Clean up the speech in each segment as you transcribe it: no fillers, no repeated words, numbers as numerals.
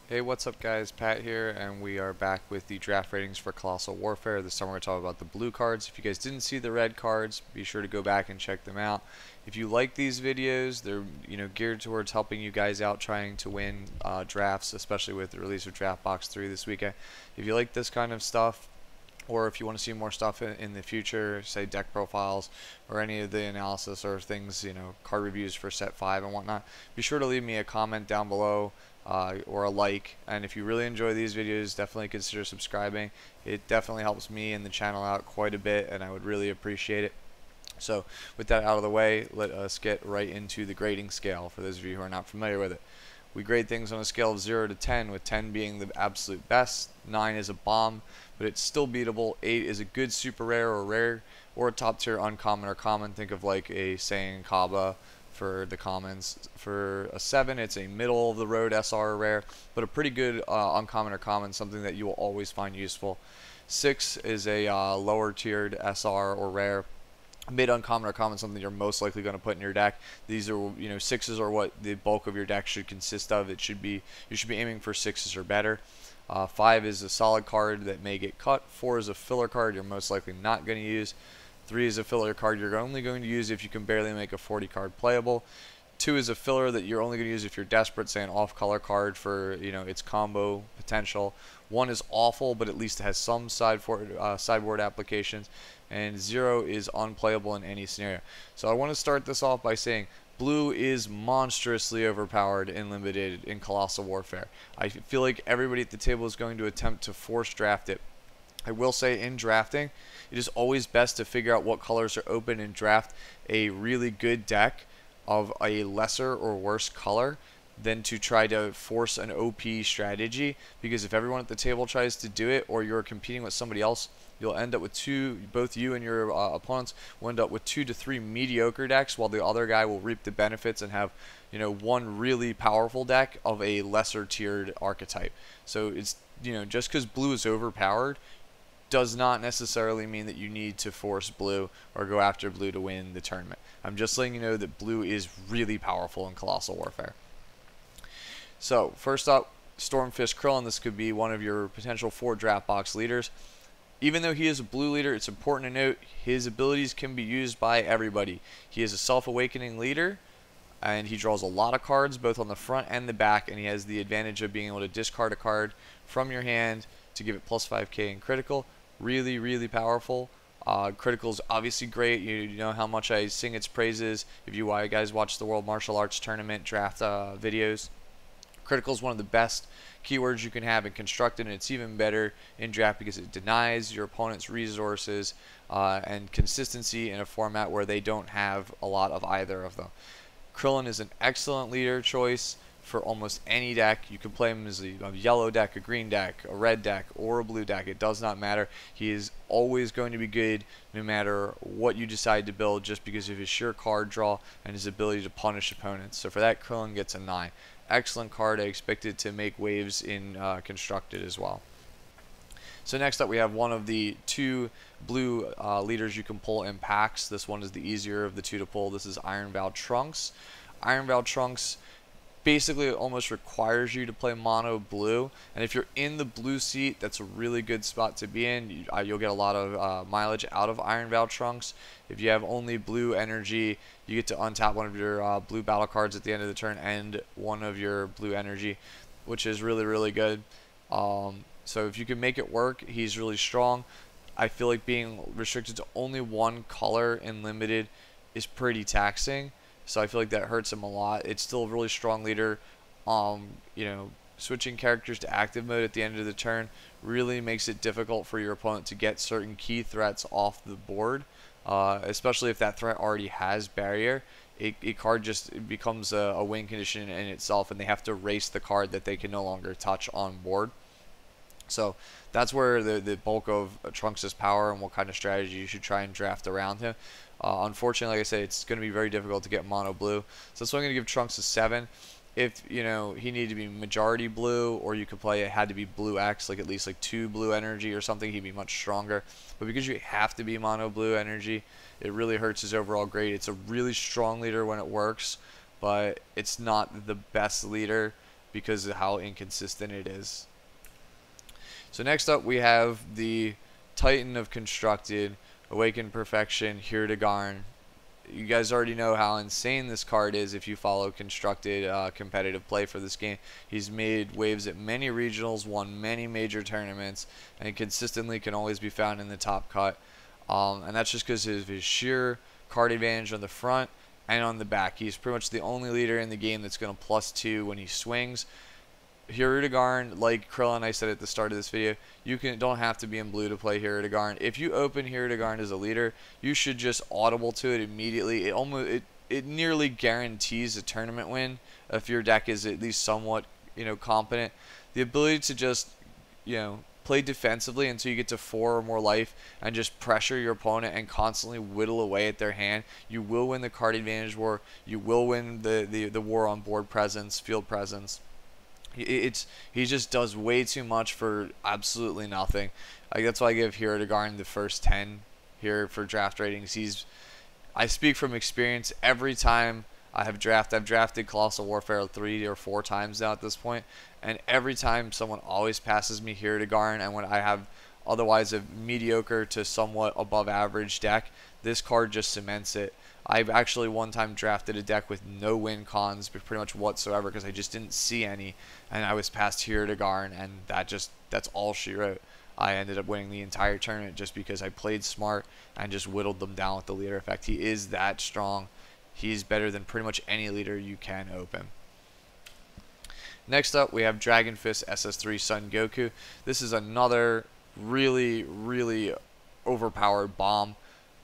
Hey, what's up guys? Pat here, and we are back with the draft ratings for Colossal Warfare. This time we're talking about the blue cards. If you guys didn't see the red cards, be sure to go back and check them out. If you like these videos, they're geared towards helping you guys out trying to win drafts, especially with the release of Draft Box 3 this weekend. If you like this kind of stuff, or if you want to see more stuff in the future, say deck profiles or any of the analysis or things, card reviews for set 5 and whatnot, be sure to leave me a comment down below or a like. And if you really enjoy these videos, definitely consider subscribing. It definitely helps me and the channel out quite a bit, and I would really appreciate it. So with that out of the way, let us get right into the grading scale for those of you who are not familiar with it. We grade things on a scale of 0 to 10, with 10 being the absolute best, 9 is a bomb, but it's still beatable, 8 is a good super rare, or a top tier uncommon or common. Think of like a Saiyan Kaba for the commons. For a 7, it's a middle of the road SR or rare, but a pretty good uncommon or common, something that you will always find useful. 6 is a lower tiered SR or rare. Mid uncommon or common, something you're most likely going to put in your deck. These are, sixes are what the bulk of your deck should consist of. You should be aiming for sixes or better. 5 is a solid card that may get cut. 4 is a filler card you're most likely not going to use. 3 is a filler card you're only going to use if you can barely make a 40 card playable. 2 is a filler that you're only going to use if you're desperate, say an off-color card for its combo potential. 1 is awful, but at least it has some sideboard applications. And 0 is unplayable in any scenario. So I want to start this off by saying blue is monstrously overpowered and limited in Colossal Warfare. I feel like everybody at the table is going to attempt to force draft it. I will say in drafting, it is always best to figure out what colors are open and draft a really good deck of a lesser or worse color than to try to force an OP strategy, because if everyone at the table tries to do it, or you're competing with somebody else, you'll end up with both you and your opponents will end up with 2 to 3 mediocre decks, while the other guy will reap the benefits and have one really powerful deck of a lesser tiered archetype. So it's just because blue is overpowered does not necessarily mean that you need to force blue or go after blue to win the tournament. I'm just letting you know that blue is really powerful in Colossal Warfare. So first up, Stormfish Krillin. This could be one of your potential 4 draft box leaders. Even though he is a blue leader, it's important to note his abilities can be used by everybody. He is a self-awakening leader, and he draws a lot of cards both on the front and the back, and he has the advantage of being able to discard a card from your hand to give it plus 5k in critical. Really, really powerful. Critical is obviously great. You know how much I sing its praises if you guys watch the World Martial Arts Tournament draft videos. Critical is one of the best keywords you can have in Constructed, and it's even better in draft because it denies your opponent's resources and consistency in a format where they don't have a lot of either of them. Krillin is an excellent leader choice for almost any deck. You can play him as a yellow deck, a green deck, a red deck, or a blue deck. It does not matter. He is always going to be good no matter what you decide to build, just because of his sheer card draw and his ability to punish opponents. So for that, Krillin gets a 9. Excellent card. I expect it to make waves in Constructed as well. So next up we have one of the 2 blue leaders you can pull in packs. This one is the easier of the 2 to pull. This is Iron Vow Trunks. Iron Vow Trunks basically almost requires you to play mono blue, and if you're in the blue seat, that's a really good spot to be in. You'll get a lot of mileage out of Iron Vow Trunks. If you have only blue energy, you get to untap one of your blue battle cards at the end of the turn and one of your blue energy, which is really, really good. So if you can make it work, he's really strong. I feel like being restricted to only one color in limited is pretty taxing, so I feel like that hurts him a lot. It's still a really strong leader. Switching characters to active mode at the end of the turn really makes it difficult for your opponent to get certain key threats off the board, especially if that threat already has barrier. A card just becomes a win condition in itself, and they have to race the card that they can no longer touch on board. So that's where the bulk of Trunks' power and what kind of strategy you should try and draft around him. Unfortunately, like I said, it's going to be very difficult to get mono blue. So that's why I'm going to give Trunks a 7. If he needed to be majority blue, or you could play it had to be blue X, like at least like 2 blue energy or something, he'd be much stronger. But because you have to be mono blue energy, it really hurts his overall grade. It's a really strong leader when it works, but it's not the best leader because of how inconsistent it is. So next up we have the Titan of Constructed, Awakened Perfection, Hiragarn. You guys already know how insane this card is if you follow Constructed competitive play for this game. He's made waves at many regionals, won many major tournaments, and consistently can always be found in the top cut. And that's just because of his sheer card advantage on the front and on the back. He's pretty much the only leader in the game that's going to +2 when he swings. Hiragarn, like Krillin, I said at the start of this video, you don't have to be in blue to play Hiragarn. If you open Hiragarn as a leader, you should just audible to it immediately. It nearly guarantees a tournament win if your deck is at least somewhat, competent. The ability to just, play defensively until you get to 4 or more life and just pressure your opponent and constantly whittle away at their hand. You will win the card advantage war. You will win the war on board presence, field presence. He just does way too much for absolutely nothing. That's why I give Hiragarn the first 10 here for draft ratings. I speak from experience. Every time I've drafted Colossal Warfare 3 or 4 times now at this point, and every time someone always passes me Hiragarn, and when I have otherwise a mediocre to somewhat above average deck, this card just cements it. I've actually one time drafted a deck with no win cons pretty much whatsoever because I just didn't see any, and I was past Hiragarn, and that's all she wrote. I ended up winning the entire tournament just because I played smart and just whittled them down with the leader effect. He is that strong. He's better than pretty much any leader you can open. Next up, we have Dragon Fist SS3 Son Goku. This is another really, really overpowered bomb.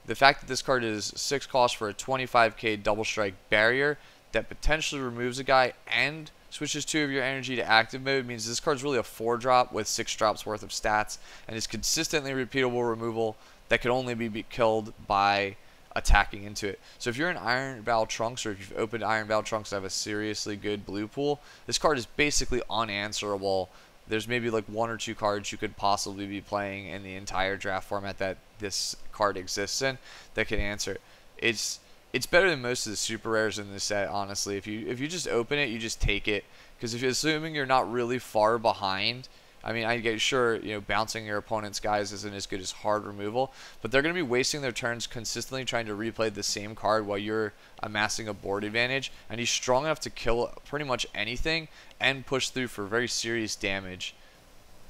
The fact that this card is 6 cost for a 25k double strike barrier that potentially removes a guy and switches 2 of your energy to active mode means this card's really a 4-drop with 6 drops worth of stats and is consistently repeatable removal that can only be killed by attacking into it. So if you're in Iron Val Trunks, or if you've opened Iron Val Trunks and have a seriously good blue pool, this card is basically unanswerable. There's maybe like 1 or 2 cards you could possibly be playing in the entire draft format that this card exists in that can answer it. It's better than most of the super rares in this set, honestly. If you just open it, you just take it, because if you're assuming you're not really far behind, I mean, I get sure, bouncing your opponent's guys isn't as good as hard removal, but they're going to be wasting their turns consistently trying to replay the same card while you're amassing a board advantage, and he's strong enough to kill pretty much anything and push through for very serious damage.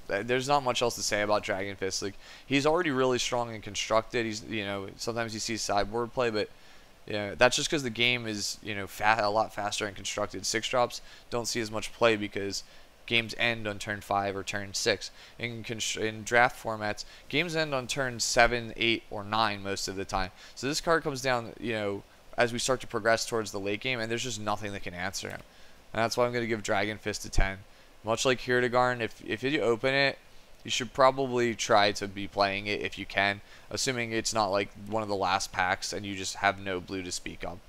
There's not much else to say about Dragon Fist. Like, he's already really strong and constructed. He's, sometimes you see sideboard play, but that's just because the game is, a lot faster and constructed. 6 drops don't see as much play because games end on turn 5 or turn 6. In draft formats, games end on turn 7, 8, or 9 most of the time. So this card comes down, as we start to progress towards the late game, and there's just nothing that can answer him. And that's why I'm going to give Dragon Fist a 10. Much like Hiragarn, if you open it, you should probably try to be playing it if you can, assuming it's not like one of the last packs and you just have no blue to speak of.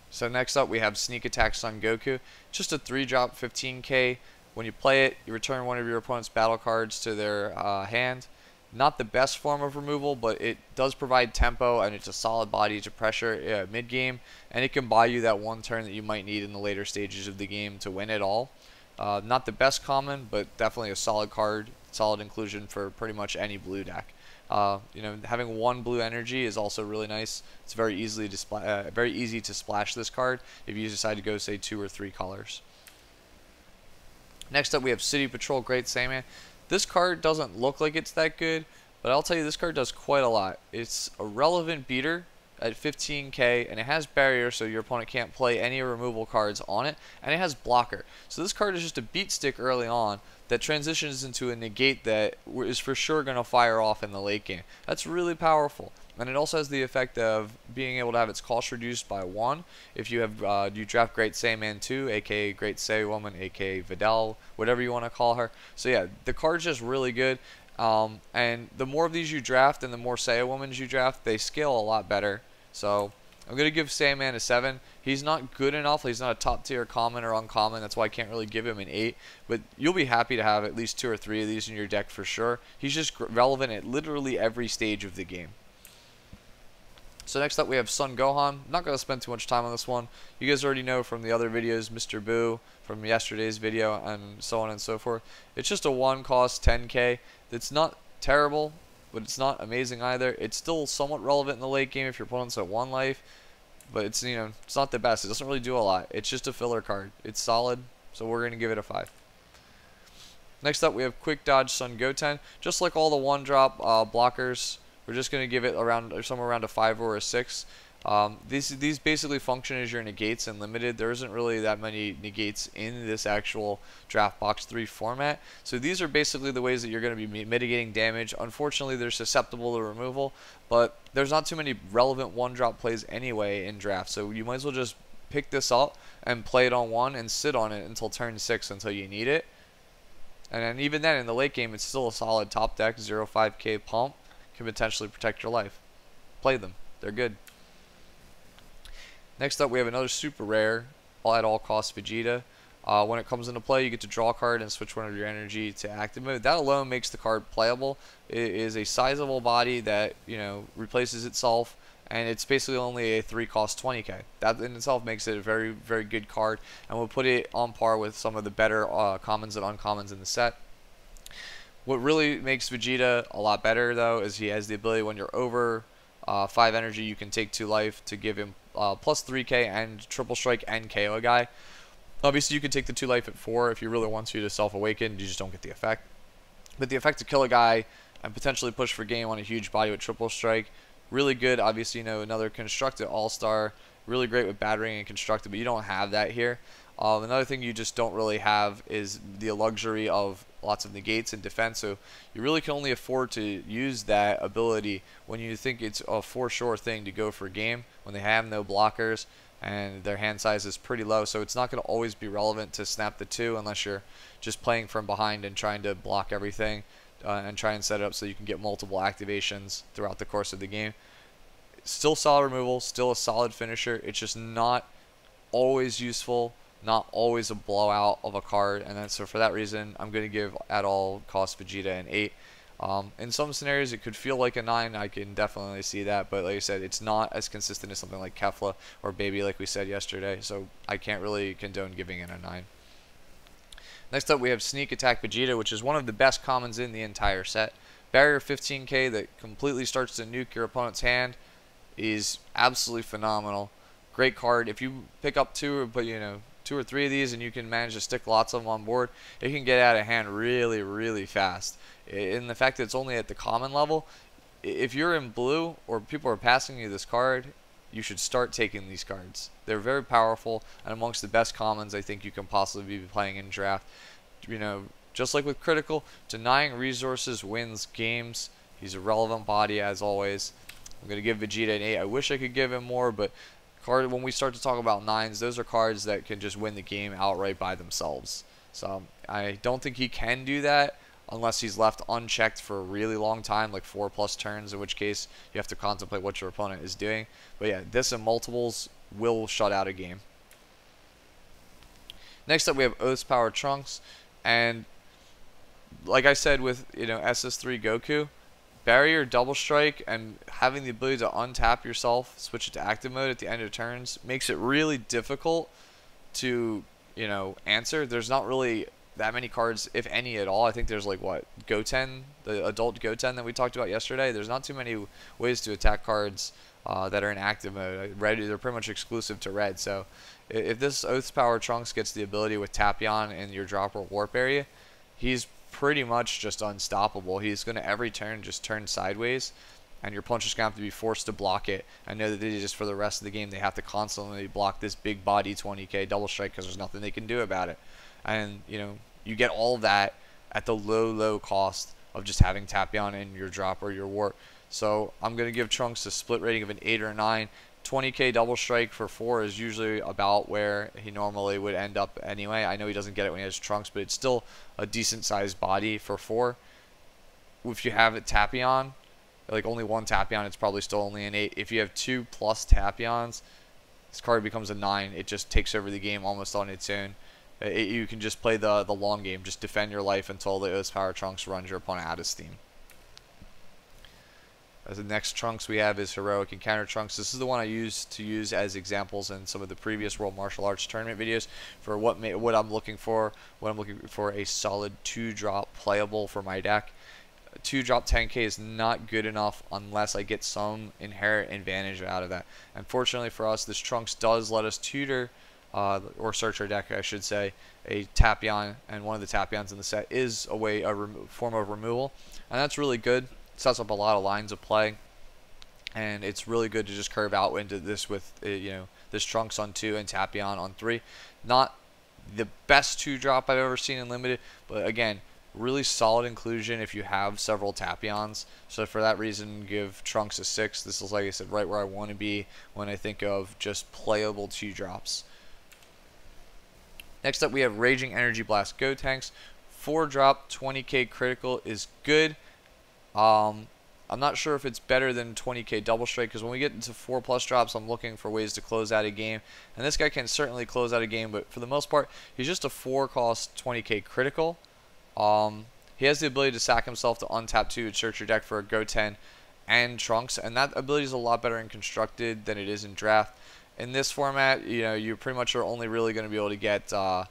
So next up we have Sneak Attack Son Goku. Just a 3-drop 15k. When you play it, you return one of your opponent's battle cards to their hand. Not the best form of removal, but it does provide tempo, and it's a solid body to pressure mid-game, and it can buy you that 1 turn that you might need in the later stages of the game to win it all. Not the best common, but definitely a solid card, solid inclusion for pretty much any blue deck. Having 1 blue energy is also really nice. It's very easy to splash this card if you decide to go, say, 2 or 3 colors. Next up, we have City Patrol Great Saiyaman. This card doesn't look like it's that good, but I'll tell you this card does quite a lot. It's a relevant beater at 15k, and it has barrier, so your opponent can't play any removal cards on it, and it has blocker. So this card is just a beat stick early on that transitions into a negate that is for sure going to fire off in the late game. That's really powerful. And it also has the effect of being able to have its cost reduced by 1 if you have you draft Great Saiyaman 2, aka Great Saiyawoman, aka Videl, whatever you want to call her. So yeah, the card's just really good. And the more of these you draft and the more Saiyawomans you draft, they scale a lot better. So I'm going to give Saiyaman a 7. He's not good enough. He's not a top tier common or uncommon. That's why I can't really give him an 8. But you'll be happy to have at least 2 or 3 of these in your deck for sure. He's just relevant at literally every stage of the game. So next up we have Son Gohan. I'm not going to spend too much time on this one. You guys already know from the other videos, Mr. Boo from yesterday's video, and so on and so forth. It's just a one cost 10k. It's not terrible, but it's not amazing either. It's still somewhat relevant in the late game if your opponent's at 1 life, but it's, you know, it's not the best. It doesn't really do a lot. It's just a filler card. It's solid, so we're going to give it a 5. Next up we have Quick Dodge Son Goten. Just like all the one drop blockers, we're just going to give it around somewhere around a 5 or a 6. These basically function as your negates and limited. There isn't really that many negates in this actual draft box 3 format. So these are basically the ways that you're going to be mitigating damage. Unfortunately, they're susceptible to removal, but there's not too many relevant one drop plays anyway in draft. So you might as well just pick this up and play it on 1 and sit on it until turn 6 until you need it. And then even then in the late game, it's still a solid top deck 0.5k pump. Can potentially protect your life. Play them. They're good. Next up, we have another super rare, at all costs Vegeta. When it comes into play, you get to draw a card and switch one of your energy to active mode. That alone makes the card playable. It is a sizable body that, you know, replaces itself, and it's basically only a 3 cost 20k. That in itself makes it a very, very good card, and we'll put it on par with some of the better commons and uncommons in the set. What really makes Vegeta a lot better, though, is he has the ability when you're over 5 energy, you can take 2 life to give him plus 3k and triple strike and KO a guy. Obviously, you can take the 2 life at 4 if you really want to self-awaken. You just don't get the effect. But the effect to kill a guy and potentially push for game on a huge body with triple strike, really good. Obviously, you know, another constructed all-star, really great with battering and constructed, but you don't have that here. Another thing you just don't really have is the luxury of lots of negates and defense, so you really can only afford to use that ability when you think it's a for sure thing to go for game, when they have no blockers and their hand size is pretty low. So it's not going to always be relevant to snap the 2 unless you're just playing from behind and trying to block everything and try and set it up so you can get multiple activations throughout the course of the game. Still solid removal, still a solid finisher. It's just not always useful, not always a blowout of a card, and then so for that reason I'm going to give at all cost Vegeta an 8. In some scenarios it could feel like a 9, I can definitely see that, but like I said, it's not as consistent as something like Kefla or Baby like we said yesterday, so I can't really condone giving it a 9. Next up we have Sneak Attack Vegeta, which is one of the best commons in the entire set. Barrier 15k that completely starts to nuke your opponent's hand is absolutely phenomenal. Great card. If you pick up 2 or 3 of these and you can manage to stick lots of them on board, it can get out of hand really, really fast. In the fact that it's only at the common level, if you're in blue or people are passing you this card, you should start taking these cards. They're very powerful and amongst the best commons I think you can possibly be playing in draft. You know, just like with critical, denying resources wins games. He's a relevant body as always. I'm going to give Vegeta an 8. I wish I could give him more, but when we start to talk about 9s, those are cards that can just win the game outright by themselves. So I don't think he can do that unless he's left unchecked for a really long time, like 4+ turns, in which case you have to contemplate what your opponent is doing. But yeah, this and multiples will shut out a game. Next up we have Oath's Power Trunks, and like I said with, you know, SS3 Goku, barrier, double strike, and having the ability to untap yourself, switch it to active mode at the end of turns, makes it really difficult to, you know, answer. There's not really that many cards, if any at all. I think there's like, what, Goten, the adult Goten that we talked about yesterday. There's not too many ways to attack cards that are in active mode. Red, they're pretty much exclusive to red. So if this Oath's Power Trunks gets the ability with Tapion in your drop or warp area, he's pretty much just unstoppable. He's going to every turn just turn sideways, and your opponent's just going to have to be forced to block it. I know that they just for the rest of the game they have to constantly block this big body 20k double strike because there's nothing they can do about it. And you know, you get all of that at the low cost of just having Tapion in your drop or your warp. So I'm going to give Trunks a split rating of an 8 or a 9. 20k double strike for 4 is usually about where he normally would end up anyway. I know he doesn't get it when he has Trunks, but it's still a decent sized body for 4. If you have it Tapion, like only one Tapion, it's probably still only an 8. If you have 2+ Tapions, this card becomes a 9. It just takes over the game almost on its own. You can just play the long game, just defend your life until the Oath's Power Trunks runs your opponent out of steam. The next Trunks we have is Heroic Encounter Trunks. This is the one I used to use as examples in some of the previous World Martial Arts Tournament videos for what I'm looking for. What I'm looking for a solid 2-drop playable for my deck. 2-drop 10k is not good enough unless I get some inherent advantage out of that. Unfortunately for us, this Trunks does let us tutor, or search our deck, I should say, a Tapion, and one of the Tapions in the set is a form of removal, and that's really good. It sets up a lot of lines of play, and it's really good to just curve out into this with this Trunks on 2 and Tapion on 3. Not the best 2-drop I've ever seen in Limited, but again, really solid inclusion if you have several Tapions. So for that reason, give Trunks a 6. This is, like I said, right where I want to be when I think of just playable 2-drops. Next up, we have Raging Energy Blast Gotenks. 4-drop 20k critical is good. I'm not sure if it's better than 20k double strike, because when we get into 4+ drops, I'm looking for ways to close out a game, and this guy can certainly close out a game, but for the most part, he's just a 4-cost 20k critical. He has the ability to sack himself to untap 2 and search your deck for a Goten and Trunks, and that ability is a lot better in Constructed than it is in Draft. In this format, you pretty much are only really going to be able to get, I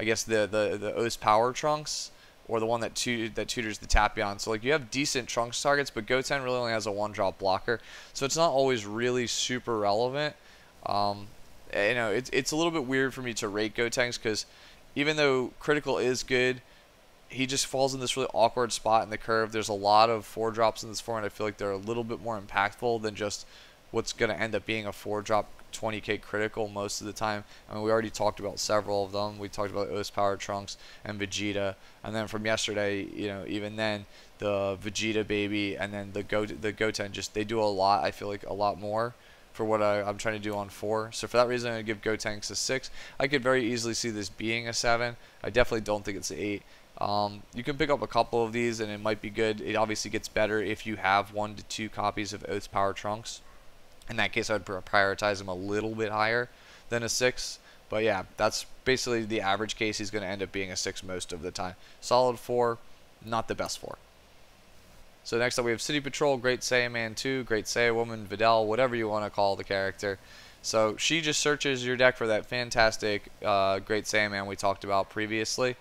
guess, the O's Power Trunks, or the one that tutors the Tapion. So like, you have decent Trunks targets, but Goten really only has a 1-drop blocker, so it's not always really super relevant. It's a little bit weird for me to rate Gotenks, because even though critical is good, he just falls in this really awkward spot in the curve. There's a lot of 4-drops in this format. I feel like they're a little bit more impactful than just what's going to end up being a 4-drop 20k critical most of the time. I mean, we already talked about several of them. We talked about O's Power Trunks and Vegeta, and then from yesterday, even then, the Vegeta baby and then the Goten, just they do a lot. I feel like a lot more for what I'm trying to do on 4. So for that reason, I'm going to give Gotenks a 6. I could very easily see this being a 7. I definitely don't think it's an 8. You can pick up a couple of these and it might be good. It obviously gets better if you have 1 to 2 copies of O's Power Trunks. In that case, I would prioritize him a little bit higher than a 6. But yeah, that's basically the average case. He's going to end up being a 6 most of the time. Solid 4, not the best 4. So next up we have City Patrol, Great Saiyaman 2, Great Saiyawoman, Videl, whatever you want to call the character. So she just searches your deck for that fantastic Great Saiyaman we talked about previously.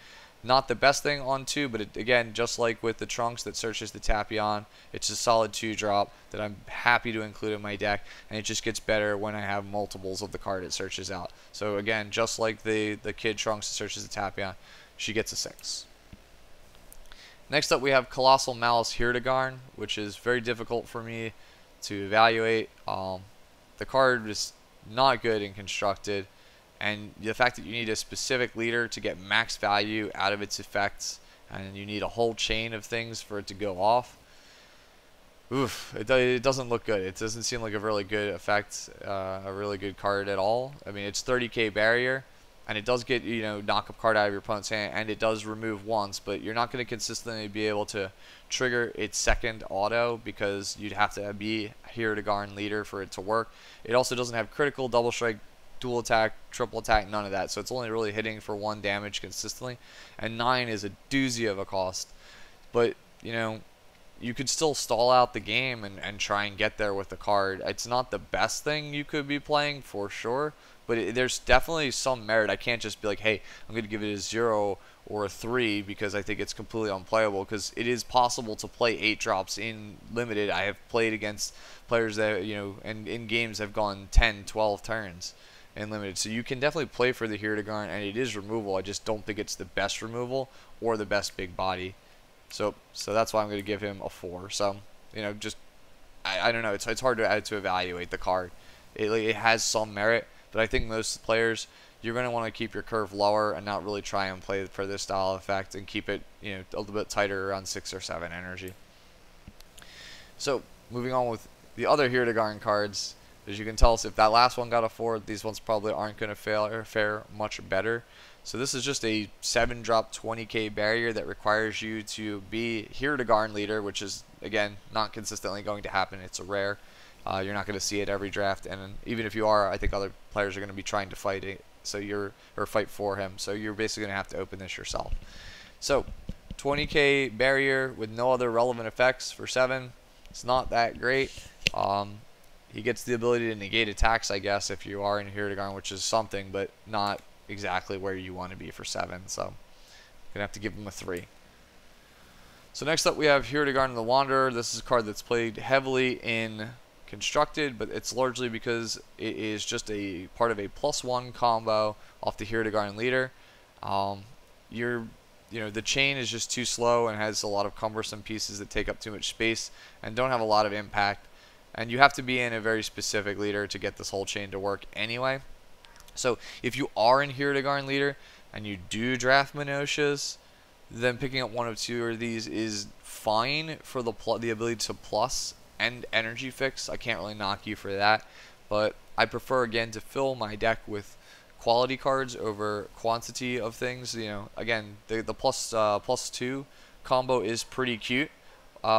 Not the best thing on 2, but again, just like with the Trunks that searches the Tapion, it's a solid 2-drop that I'm happy to include in my deck, and it just gets better when I have multiples of the card it searches out. So again, just like the Kid Trunks that searches the Tapion, she gets a 6. Next up we have Colossal Malice Hirdagarn, which is very difficult for me to evaluate. The card is not good in Constructed, and the fact that you need a specific leader to get max value out of its effects, and you need a whole chain of things for it to go off. Oof, it doesn't look good. It doesn't seem like a really good effect, a really good card at all. I mean, it's 30k barrier, and it does get, knock up card out of your opponent's hand, and it does remove once, but you're not going to consistently be able to trigger its second auto, because you'd have to be Hirdagarn leader for it to work. It also doesn't have critical, double strike, dual attack, triple attack, none of that. So it's only really hitting for 1 damage consistently. And 9 is a doozy of a cost. But, you could still stall out the game and try and get there with the card. It's not the best thing you could be playing for sure, but there's definitely some merit. I can't just be like, hey, I'm going to give it a 0 or a 3 because I think it's completely unplayable, because it is possible to play 8-drops in Limited. I have played against players that, and in games have gone 10, 12 turns in Limited. So you can definitely play for the Hirdagarn, and it is removal. I just don't think it's the best removal or the best big body. So that's why I'm going to give him a 4. So, just, I don't know. It's hard to evaluate the card. It has some merit, but I think most players, you're going to want to keep your curve lower and not really try and play for this style of effect, and keep it, a little bit tighter around 6 or 7 energy. So, moving on with the other Hirdagarn cards. As you can tell us, if that last one got a 4, these ones probably aren't going to fare much better. So this is just a 7-drop 20k barrier that requires you to be Hirdagarn leader, which is, again, not consistently going to happen. It's a rare. You're not going to see it every draft, and even if you are, I think other players are going to be trying to fight it, or fight for him. So you're basically going to have to open this yourself. So 20k barrier with no other relevant effects for 7. It's not that great. He gets the ability to negate attacks, I guess, if you are in Hiragarn, which is something, but not exactly where you want to be for 7. So, I'm going to have to give him a 3. So next up we have Hiragarn the Wanderer. This is a card that's played heavily in Constructed, but it's largely because it is just a part of a +1 combo off the Hiragarn leader. The chain is just too slow and has a lot of cumbersome pieces that take up too much space and don't have a lot of impact. And you have to be in a very specific leader to get this whole chain to work anyway. So if you are in Hiragarn leader and you do draft Minoshas, then picking up one of two of these is fine for the ability to plus and energy fix. I can't really knock you for that, but I prefer again to fill my deck with quality cards over quantity of things. Again, the +2 combo is pretty cute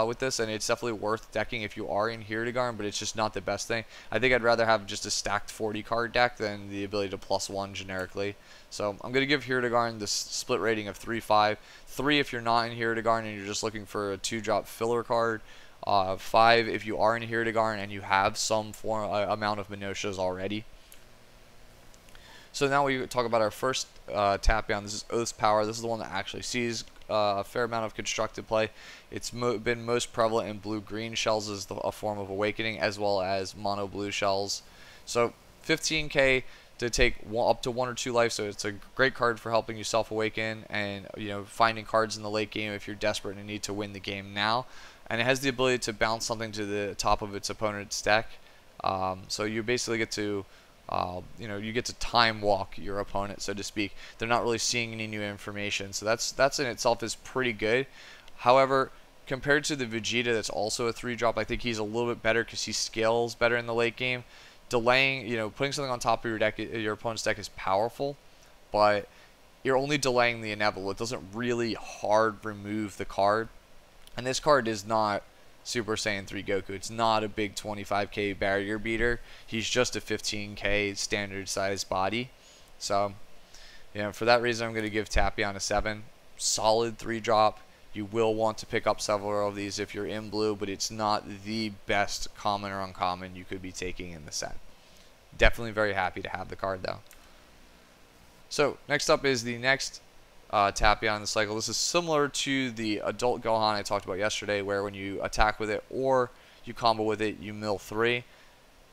with this, and it's definitely worth decking if you are in Hiragarn, but it's just not the best thing. I think I'd rather have just a stacked 40 card deck than the ability to +1 generically. So I'm going to give Hiragarn this split rating of 3-5. 3 if you're not in Hiragarn and you're just looking for a 2-drop filler card. 5 if you are in Hiragarn and you have some amount of Minoshas already. So now we talk about our first Tapion. This is Oath's Power. This is the one that actually sees a fair amount of constructed play. It's been most prevalent in blue-green shells as a form of awakening, as well as mono-blue shells. So 15k to take up to 1 or 2 life, so it's a great card for helping you self-awaken and finding cards in the late game if you're desperate and need to win the game now. And it has the ability to bounce something to the top of its opponent's deck. So you basically get to you get to time walk your opponent, so to speak. They're not really seeing any new information, so that's in itself is pretty good. However, compared to the Vegeta that's also a 3-drop, I think he's a little bit better because he scales better in the late game. Delaying, putting something on top of your deck, your opponent's deck is powerful, but you're only delaying the inevitable. It doesn't really hard remove the card, and this card is not Super Saiyan 3 Goku. It's not a big 25k barrier beater. He's just a 15k standard size body. So, for that reason, I'm going to give Tapion a 7. Solid 3-drop. You will want to pick up several of these if you're in blue, but it's not the best common or uncommon you could be taking in the set. Definitely very happy to have the card, though. So, next up is the next Tapion in the cycle. This is similar to the adult Gohan I talked about yesterday, where when you attack with it or you combo with it, you mill 3.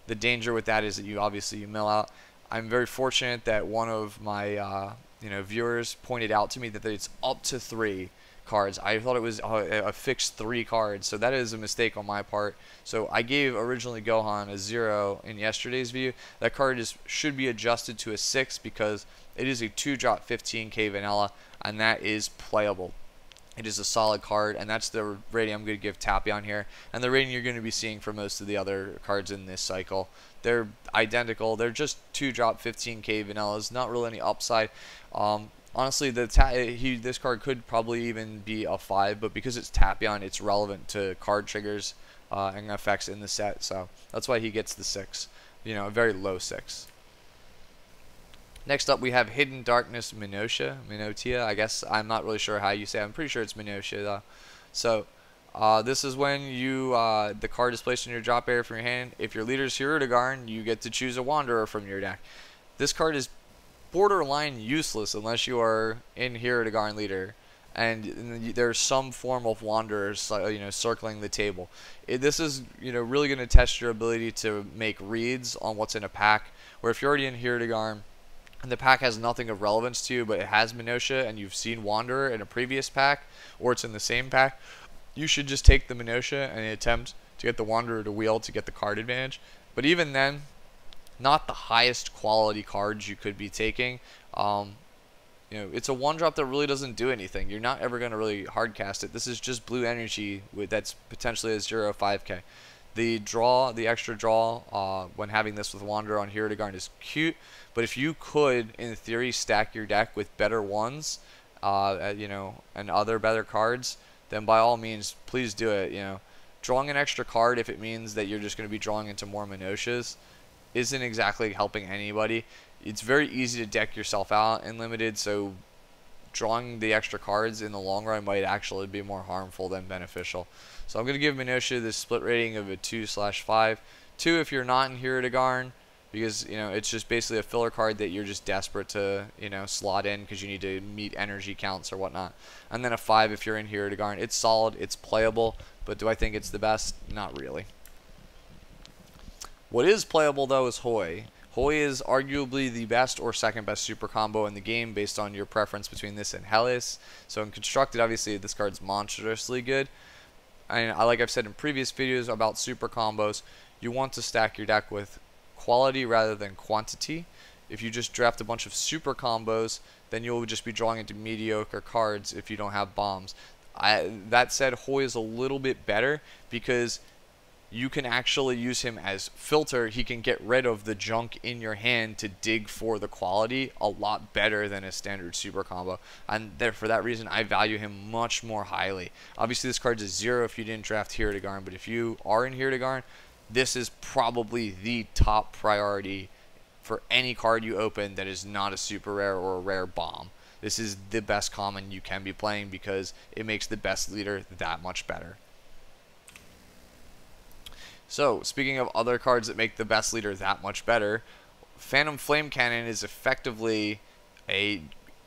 The danger with that is that you mill out. I'm very fortunate that one of my viewers pointed out to me that it's up to 3 cards. I thought it was a fixed 3 cards, so that is a mistake on my part. So I gave originally Gohan a 0 in yesterday's view. That card should be adjusted to a 6 because it is a 2-drop 15k vanilla, and that is playable. It is a solid card, and that's the rating I'm going to give Tapion here, and the rating you're going to be seeing for most of the other cards in this cycle. They're identical. They're just 2-drop 15k vanillas, not really any upside. Honestly, this card could probably even be a 5, but because it's Tapion, it's relevant to card triggers and effects in the set, so that's why he gets the 6. A very low 6. Next up, we have Hidden Darkness Minotia. I guess I'm not really sure how you say it. I'm pretty sure it's Minotia though. So this is when the card is placed in your drop area from your hand. If your leader is Hiragarn, you get to choose a Wanderer from your deck. This card is borderline useless unless you are in Hiragarn leader and there's some form of Wanderers circling the table. This is really going to test your ability to make reads on what's in a pack. Where if you're already in Hiragarn and the pack has nothing of relevance to you, but it has Minotia, and you've seen Wanderer in a previous pack, or it's in the same pack, you should just take the Minotia and attempt to get the Wanderer to wheel to get the card advantage. But even then, not the highest quality cards you could be taking. It's a 1-drop that really doesn't do anything. You're not ever going to really hard cast it. This is just blue energy that's potentially a 0-5k. The extra draw when having this with Wanderer on Hiragarn is cute, but if you could, in theory, stack your deck with better ones, and other better cards, then by all means, please do it. Drawing an extra card if it means that you're just going to be drawing into more Minotias isn't exactly helping anybody. It's very easy to deck yourself out in limited, so drawing the extra cards in the long run might actually be more harmful than beneficial. So I'm going to give Minosha this split rating of a 2/5. 2 if you're not in Hero to Garn, because it's just basically a filler card that you're just desperate to slot in because you need to meet energy counts or whatnot. And then a 5 if you're in Hero to Garn. It's solid, it's playable, but do I think it's the best? Not really. What is playable though is Hoi. Hoi is arguably the best or second best super combo in the game based on your preference between this and Hellas. So in constructed, obviously this card's monstrously good. And like I've said in previous videos about super combos, you want to stack your deck with quality rather than quantity. If you just draft a bunch of super combos, then you'll just be drawing into mediocre cards if you don't have bombs. That said, Hoi is a little bit better because you can actually use him as filter. He can get rid of the junk in your hand to dig for the quality a lot better than a standard super combo. And for that reason, I value him much more highly. Obviously, this card's a 0 if you didn't draft Hero to Garn, but if you are in Hero to Garn, this is probably the top priority for any card you open that is not a super rare or a rare bomb. This is the best common you can be playing because it makes the best leader that much better. So, speaking of other cards that make the best leader that much better, Phantom Flame Cannon is effectively a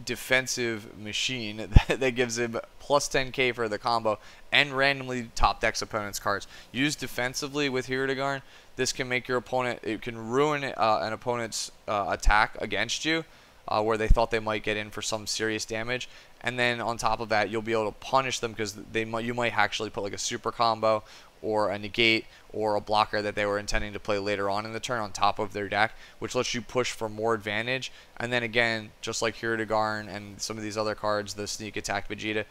defensive machine that gives him plus 10k for the combo and randomly top decks opponent's cards. Used defensively with Hero to Garn, this can make your opponent, it can ruin an opponent's attack against you where they thought they might get in for some serious damage. And then on top of that, you'll be able to punish them because you might actually put like a super combo or a negate or a blocker that they were intending to play later on in the turn on top of their deck, which lets you push for more advantage. And then again, just like Hero to Garn and some of these other cards, the Sneak Attack Vegeta,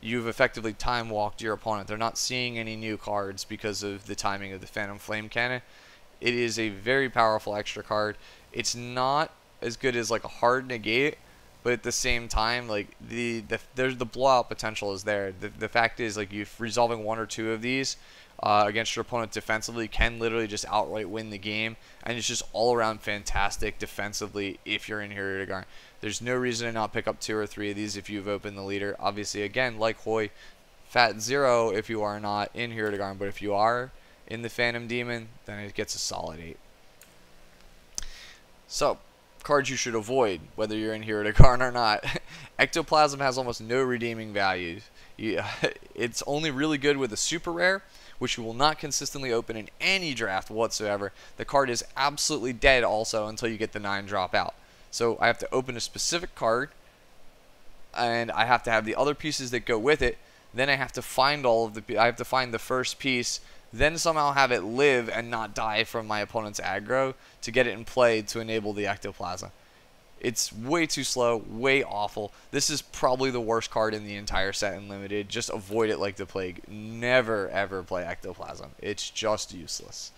you've effectively time walked your opponent. They're not seeing any new cards because of the timing of the Phantom Flame Cannon. It is a very powerful extra card. It's not as good as like a hard negate, but at the same time, like the blowout potential is there. The fact is, like, you resolving 1 or 2 of these against your opponent defensively can literally just outright win the game, and it's just all around fantastic defensively if you're in Hero to Garn. There's no reason to not pick up 2 or 3 of these if you've opened the leader. Obviously, again, like Hoi, fat 0 if you are not in Hero to Garn, but if you are in the Phantom Demon, then it gets a solid 8. So, cards you should avoid, whether you're in Hero to Garn or not. Ectoplasm has almost no redeeming value. It's only really good with a super rare, which you will not consistently open in any draft whatsoever. The card is absolutely dead also until you get the 9 drop out. So I have to open a specific card, and I have to have the other pieces that go with it. Then I have to find I have to find the first piece, then somehow have it live and not die from my opponent's aggro to get it in play to enable the Ectoplasm. It's way too slow, way awful. This is probably the worst card in the entire set in Limited. Just avoid it like the plague. Never ever play Ectoplasm. It's just useless.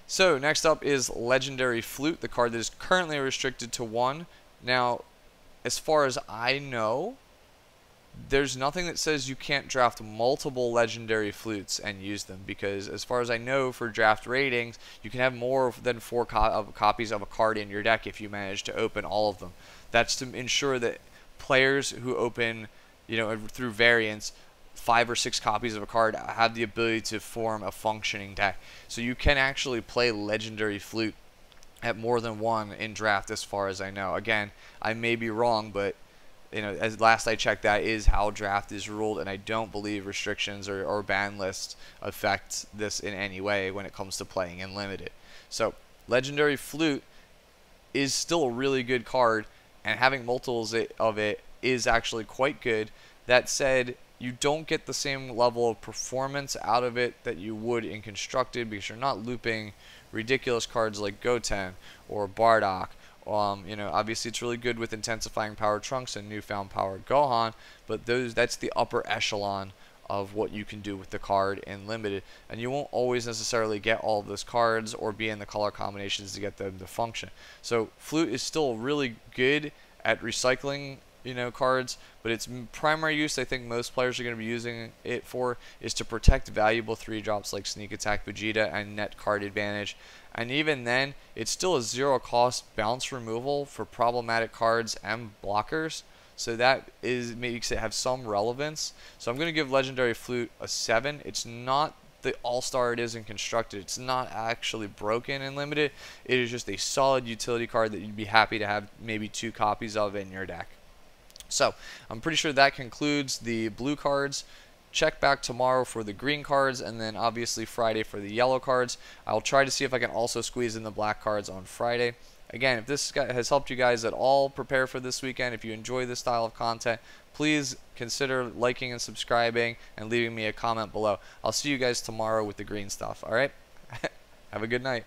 So next up is Legendary Flute, the card that is currently restricted to 1. Now, as far as I know, there's nothing that says you can't draft multiple Legendary Flutes and use them, because as far as I know, for draft ratings, you can have more than 4 copies of a card in your deck if you manage to open all of them. That's to ensure that players who open, through variants, 5 or 6 copies of a card have the ability to form a functioning deck. So you can actually play Legendary Flute at more than 1 in draft, as far as I know. Again, I may be wrong, but as last I checked, that is how draft is ruled, and I don't believe restrictions or ban lists affect this in any way when it comes to playing in Limited. So Legendary Flute is still a really good card, and having multiples of it is actually quite good. That said, you don't get the same level of performance out of it that you would in Constructed, because you're not looping ridiculous cards like Goten or Bardock. Obviously it's really good with intensifying power Trunks and newfound power Gohan, but that's the upper echelon of what you can do with the card in Limited, and you won't always necessarily get all of those cards or be in the color combinations to get them to function. So Flute is still really good at recycling cards, but its primary use, I think most players are going to be using it for, is to protect valuable 3-drops like Sneak Attack Vegeta and Net Card Advantage. And even then, it's still a 0 cost bounce removal for problematic cards and blockers. So that makes it have some relevance. So I'm going to give Legendary Flute a 7. It's not the all-star it is in Constructed. It's not actually broken in Limited. It is just a solid utility card that you'd be happy to have maybe 2 copies of in your deck. So I'm pretty sure that concludes the blue cards. Check back tomorrow for the green cards, and then obviously Friday for the yellow cards. I'll try to see if I can also squeeze in the black cards on Friday. Again, if this has helped you guys at all prepare for this weekend, if you enjoy this style of content, please consider liking and subscribing and leaving me a comment below. I'll see you guys tomorrow with the green stuff. All right? Have a good night.